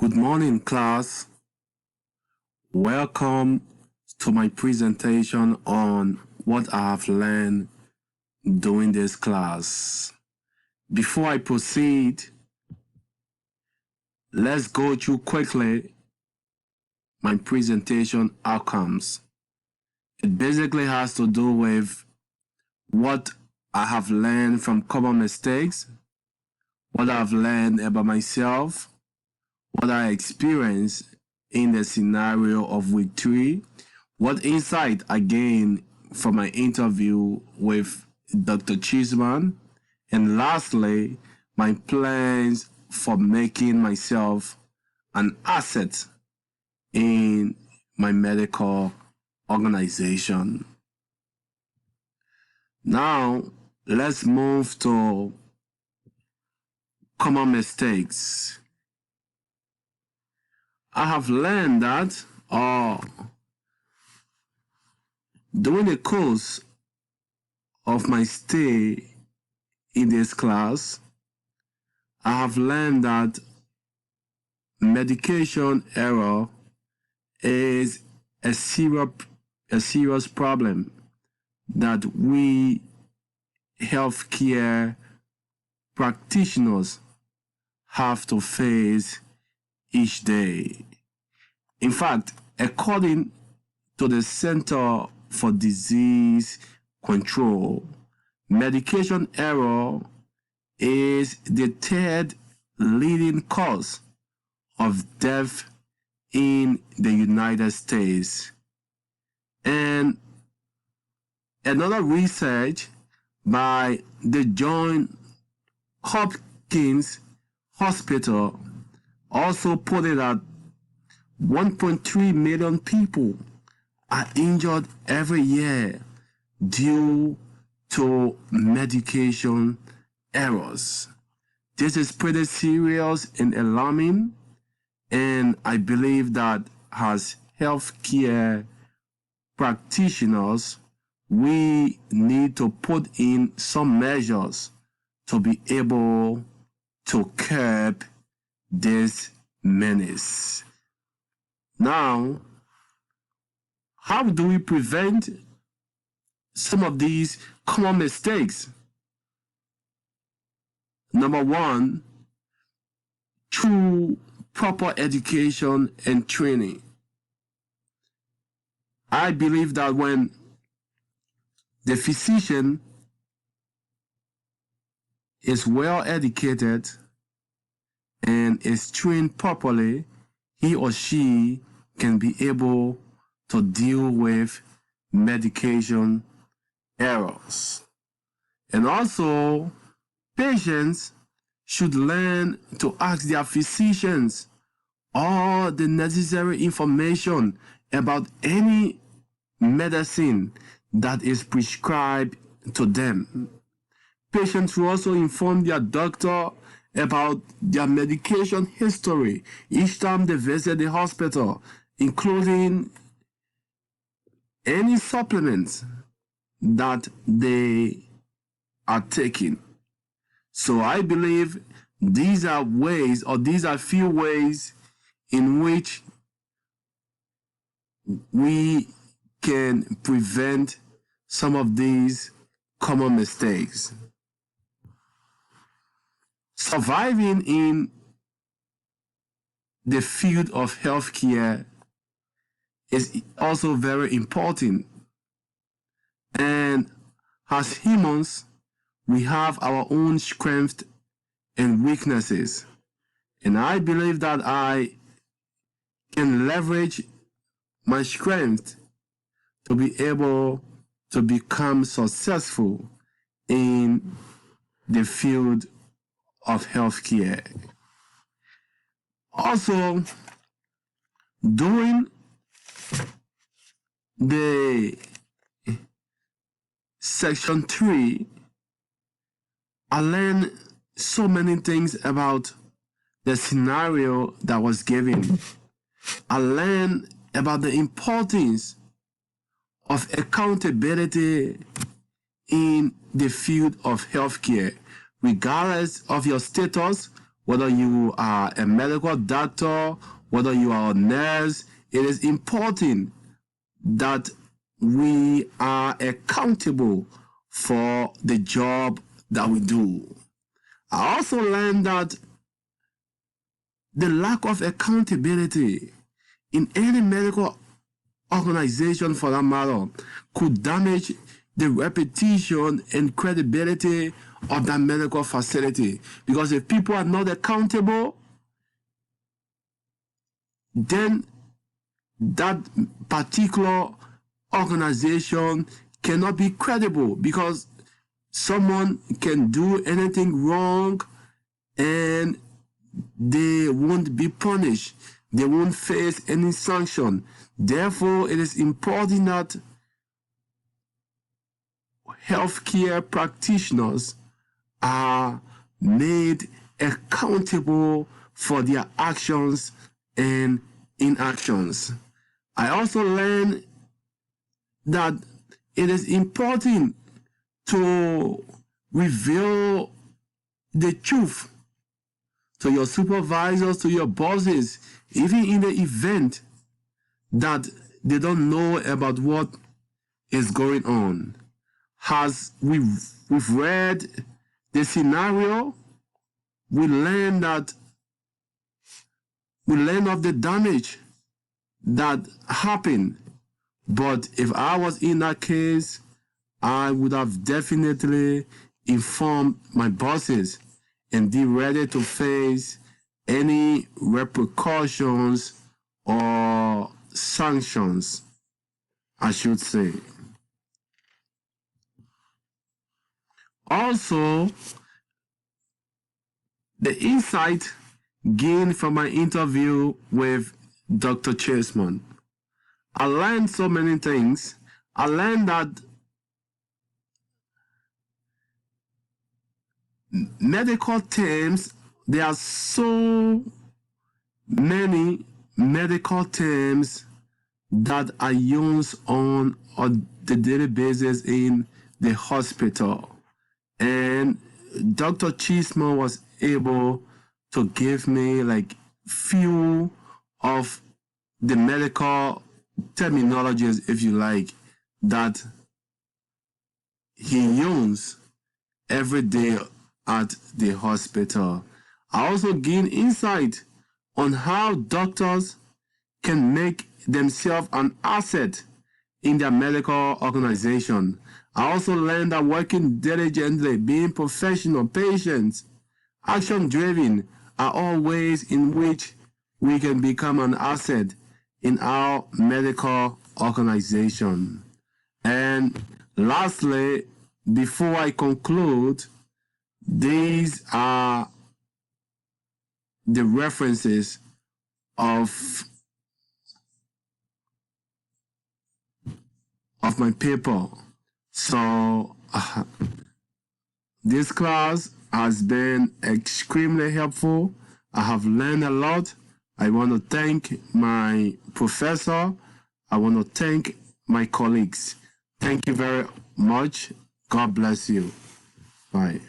Good morning, class. Welcome to my presentation on what I have learned during this class. Before I proceed, let's go through quickly my presentation outcomes. It basically has to do with what I have learned from common mistakes, what I've learned about myself, what I experienced in the scenario of week 3, what insight I gained from my interview with Dr. Chisman, and lastly, my plans for making myself an asset in my medical organization. Now, let's move to common mistakes. I have learned that during the course of my stay in this class, I have learned that medication error is a serious problem that we healthcare practitioners have to face each day. In fact, according to the Center for Disease Control, medication error is the third leading cause of death in the United States. And another research by the Johns Hopkins Hospital also put it that 1.3 million people are injured every year due to medication errors. This is pretty serious and alarming, and I believe that as healthcare practitioners, we need to put in some measures to be able to curb this menace. Now, how do we prevent some of these common mistakes? Number one, through proper education and training. I believe that when the physician is well educated and is trained properly, he or she can be able to deal with medication errors. And also, patients should learn to ask their physicians all the necessary information about any medicine that is prescribed to them. Patients will also inform their doctor about their medication history each time they visit the hospital, including any supplements that they are taking. So I believe these are ways, or these are few ways in which we can prevent some of these common mistakes. Surviving in the field of healthcare is also very important. And as humans, we have our own strengths and weaknesses. And I believe that I can leverage my strength to be able to become successful in the field of healthcare. Also, during the section 3, I learned so many things about the scenario that was given. I learned about the importance of accountability in the field of healthcare, regardless of your status, whether you are a medical doctor, whether you are a nurse, it is important that we are accountable for the job that we do. I also learned that the lack of accountability in any medical organization, for that matter, could damage the reputation and credibility of that medical facility. Because if people are not accountable, then that particular organization cannot be credible, because someone can do anything wrong and they won't be punished. They won't face any sanction. Therefore, it is important that healthcare practitioners are made accountable for their actions and inactions. I also learned that it is important to reveal the truth to your supervisors, to your bosses, even in the event that they don't know about what is going on. As we've read the scenario, we learn of the damage that happened. But if I was in that case, I would have definitely informed my bosses and be ready to face any repercussions or sanctions, I should say. Also, the insight gained from my interview with Dr. Chaseman, I learned so many things. I learned that medical terms, there are so many medical terms that are used on a daily basis in the hospital. And Dr. Chaseman was able to give me like few of the medical terminologies, if you like, that he uses every day at the hospital. I also gain insight on how doctors can make themselves an asset in their medical organization. I also learned that working diligently, being professional, patient, action-driven are all ways in which we can become an asset in our medical organization. And lastly, before I conclude, these are the references of my paper. So this class has been extremely helpful. I have learned a lot. I want to thank my professor. I want to thank my colleagues. Thank you very much. God bless you. Bye.